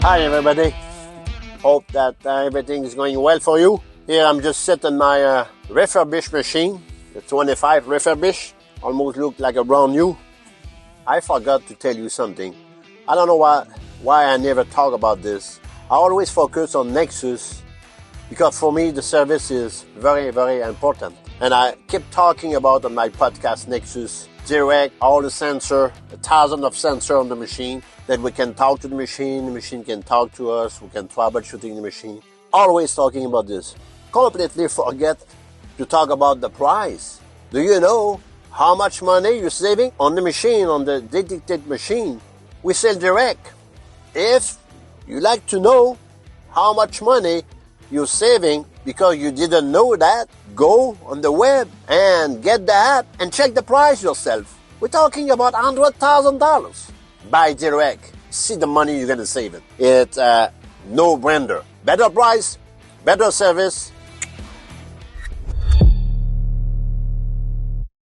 Hi everybody, hope that everything is going well for you. Here I'm just sitting on my refurbished machine, the 25 refurbished, almost look like a brand new. I forgot to tell you something. I don't know why I never talk about this. I always focus on Nexus because for me the service is very, very important. And I keep talking about on my podcast Nexus, direct, all the sensor, 1,000 of sensor on the machine, that we can talk to the machine can talk to us, we can troubleshooting the machine. Always talking about this. Completely forget to talk about the price. Do you know how much money you're saving on the machine, on the dedicated machine? We sell direct. If you like to know how much money you're saving because you didn't know that, go on the web and get the app and check the price yourself. We're talking about $100,000. Buy direct. See the money you're going to save it. It's a no-brainer. Better price, better service,